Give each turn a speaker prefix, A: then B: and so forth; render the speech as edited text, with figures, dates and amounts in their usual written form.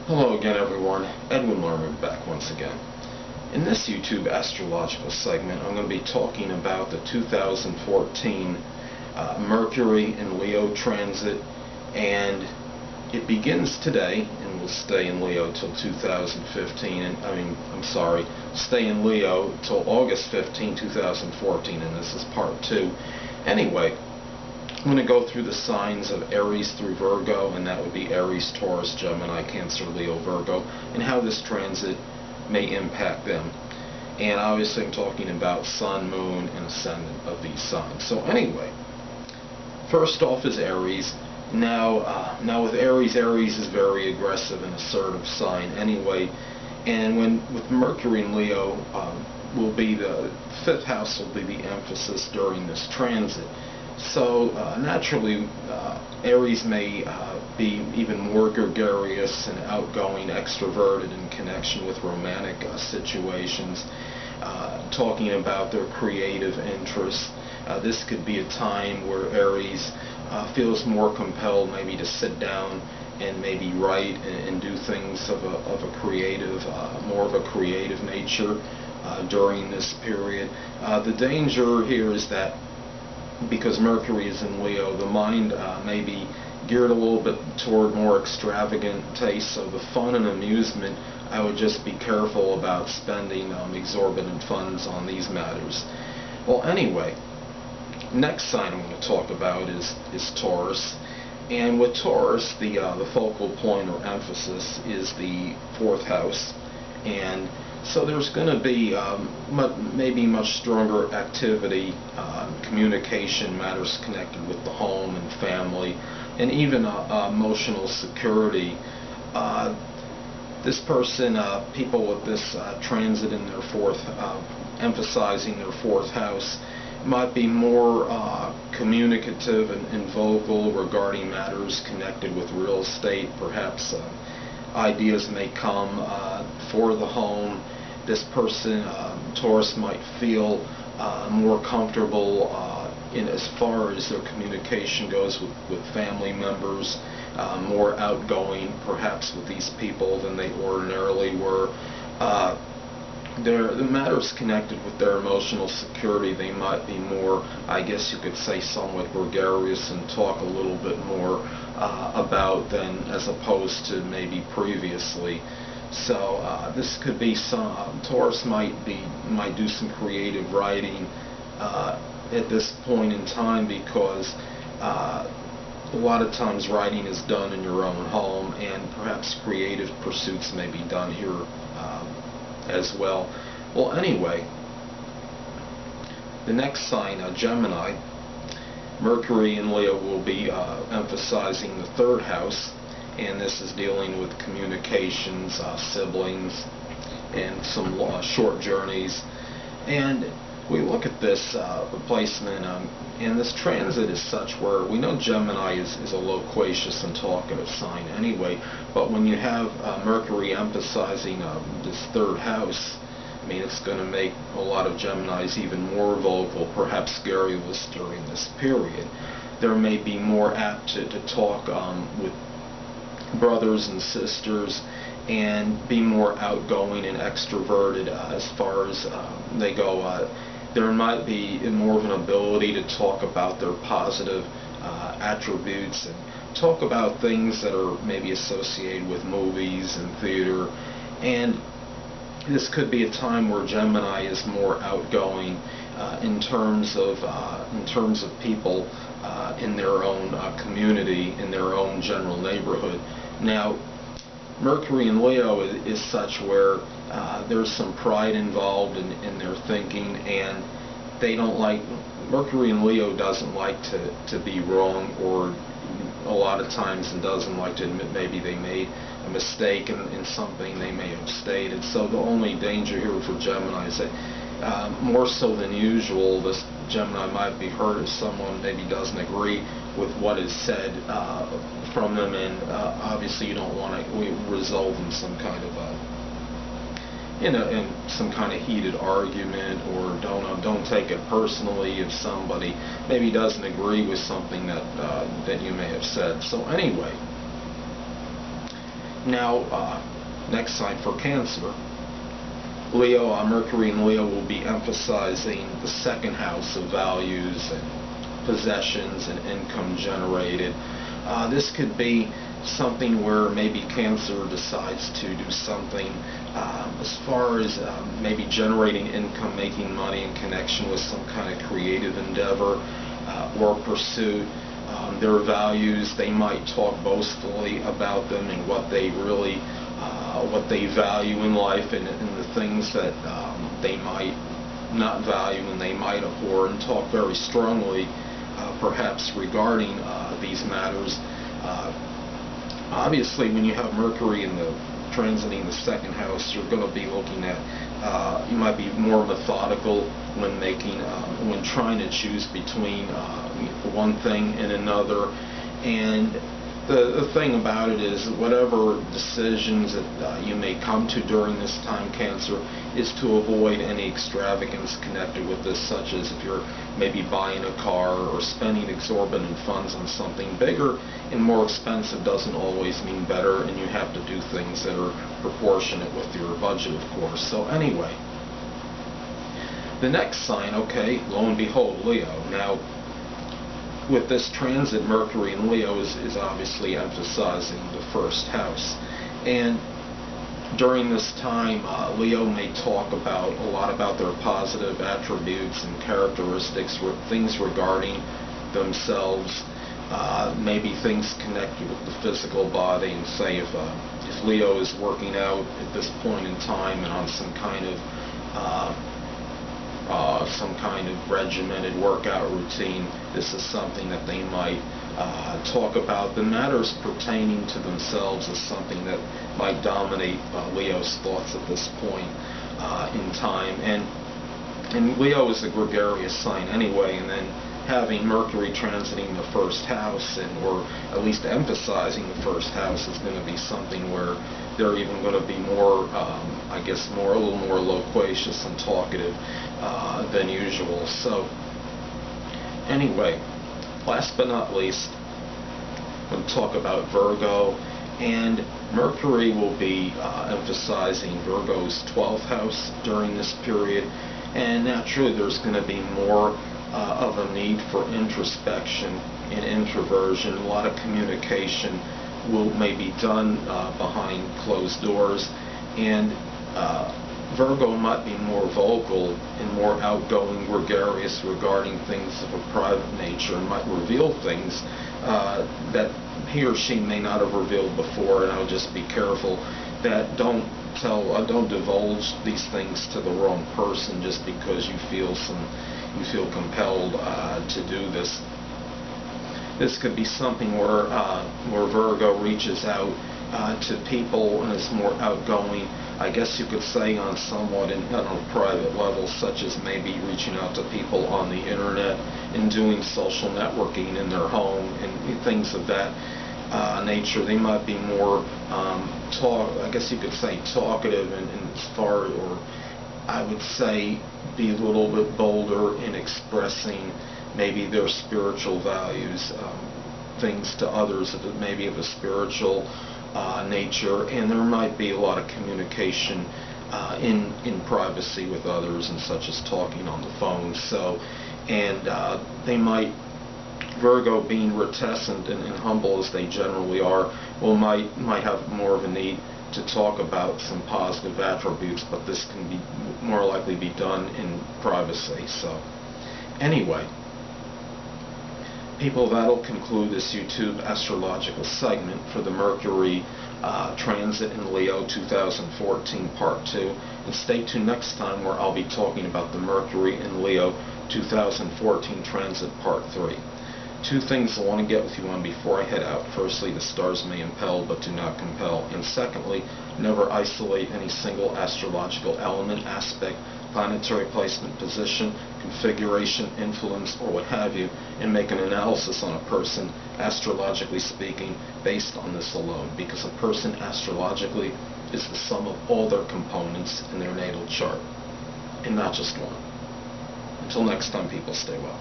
A: Hello again, everyone. Edwin Learnard back once again. In this YouTube astrological segment, I'm going to be talking about the 2014 Mercury in Leo transit, and it begins today and will stay in Leo till 2015. Stay in Leo till August 15, 2014, and this is part 2. Anyway, I'm going to go through the signs of Aries through Virgo, and that would be Aries, Taurus, Gemini, Cancer, Leo, Virgo, and how this transit may impact them. And obviously I'm talking about Sun, Moon, and Ascendant of these signs. So anyway, first off is Aries. Now with Aries, Aries is very aggressive and assertive sign anyway, and with Mercury in Leo, will be the 5th house will be the emphasis during this transit. So naturally, Aries may be even more gregarious and outgoing, extroverted in connection with romantic situations, talking about their creative interests. This could be a time where Aries feels more compelled maybe to sit down and maybe write and do things of a creative, more of a creative nature during this period. The danger here is that because Mercury is in Leo, the mind may be geared a little bit toward more extravagant tastes, so the fun and amusement, I would just be careful about spending exorbitant funds on these matters. Well, anyway, next sign I'm going to talk about is Taurus. And with Taurus, the focal point or emphasis is the 4th house, and so there's going to be maybe much stronger activity, communication, matters connected with the home and family, and even emotional security. This person, people with this transit in their 4th, emphasizing their 4th house, might be more communicative and vocal regarding matters connected with real estate. Perhaps ideas may come for the home. This person, Taurus, might feel more comfortable in as far as their communication goes with family members, more outgoing perhaps with these people than they ordinarily were. The matters connected with their emotional security, they might be more, I guess you could say, somewhat gregarious and talk a little bit more about than as opposed to maybe previously. So this could be some Taurus might do some creative writing at this point in time, because a lot of times writing is done in your own home, and perhaps creative pursuits may be done here as well. Well, anyway, the next sign, Gemini, Mercury in Leo will be emphasizing the 3rd house, and this is dealing with communications, siblings, and some short journeys. And we look at this placement, and this transit is such where we know Gemini is a loquacious and talkative sign anyway, but when you have Mercury emphasizing this 3rd house, I mean, it's going to make a lot of Geminis even more vocal, perhaps garrulous during this period. There may be more apt to talk with brothers and sisters and be more outgoing and extroverted as far as they go. There might be more of an ability to talk about their positive attributes and talk about things that are maybe associated with movies and theater. And this could be a time where Gemini is more outgoing in terms of people in their own community, in their own general neighborhood. Now, Mercury in Leo is such where there's some pride involved in their thinking, and they don't like, Mercury in Leo doesn't like to be wrong, or a lot of times and doesn't like to admit maybe they made a mistake in something they may have stated. So the only danger here for Gemini is that more so than usual, this Gemini might be hurt if someone maybe doesn't agree with what is said from them, and obviously you don't want to result in some kind of in some kind of heated argument, or don't take it personally if somebody maybe doesn't agree with something that you may have said. So anyway, Now, next sign for Cancer. Leo, Mercury in Leo will be emphasizing the second house of values and possessions and income generated. This could be something where maybe Cancer decides to do something as far as maybe generating income, making money in connection with some kind of creative endeavor or pursuit. Their values, they might talk boastfully about them and what they really what they value in life, and the things that they might not value and they might abhor, and talk very strongly perhaps regarding these matters. Obviously, when you have Mercury in the transiting the second house, you're going to be looking at, you might be more methodical when making, when trying to choose between one thing and another. And the thing about it is, whatever decisions that you may come to during this time, Cancer, is to avoid any extravagance connected with this, such as if you're maybe buying a car or spending exorbitant funds on something. Bigger and more expensive doesn't always mean better, and you have to do things that are proportionate with your budget, of course. So anyway, the next sign, okay, lo and behold, Leo. Now, with this transit, Mercury in Leo is obviously emphasizing the first house. And during this time, Leo may talk about a lot about their positive attributes and characteristics, things regarding themselves, maybe things connected with the physical body. And say if Leo is working out at this point in time and on some kind of regimented workout routine, this is something that they might talk about. The matters pertaining to themselves is something that might dominate Leo's thoughts at this point in time. And Leo is a gregarious sign anyway, and then having Mercury transiting the first house, or at least emphasizing the first house, is going to be something where they're even going to be more, I guess, a little more loquacious and talkative than usual. So anyway, last but not least, we'll talk about Virgo. And Mercury will be emphasizing Virgo's 12th house during this period, and naturally there's going to be more of a need for introspection and introversion. A lot of communication may be done behind closed doors, and Virgo might be more vocal and more outgoing, gregarious regarding things of a private nature, and might reveal things that he or she may not have revealed before. And I would just be careful that don't divulge these things to the wrong person just because you feel compelled to do this. This could be something where Virgo reaches out to people and is more outgoing, I guess you could say, on somewhat on a private level, such as maybe reaching out to people on the internet and doing social networking in their home and things of that nature. They might be more I guess you could say talkative, and as far, or I would say be a little bit bolder in expressing maybe their spiritual values, things to others that maybe of a spiritual nature, and there might be a lot of communication in privacy with others, and such as talking on the phone. So, and they might, Virgo being reticent and humble as they generally are, might have more of a need to talk about some positive attributes, but this can be more likely be done in privacy. So anyway, people, that'll conclude this YouTube astrological segment for the Mercury transit in Leo 2014 Part 2. And stay tuned next time, where I'll be talking about the Mercury in Leo 2014 transit Part 3. Two things I want to get with you on before I head out. Firstly, the stars may impel but do not compel. And secondly, never isolate any single astrological element, aspect, planetary placement, position, configuration, influence, or what have you, and make an analysis on a person, astrologically speaking, based on this alone. Because a person astrologically is the sum of all their components in their natal chart, and not just one. Until next time, people, stay well.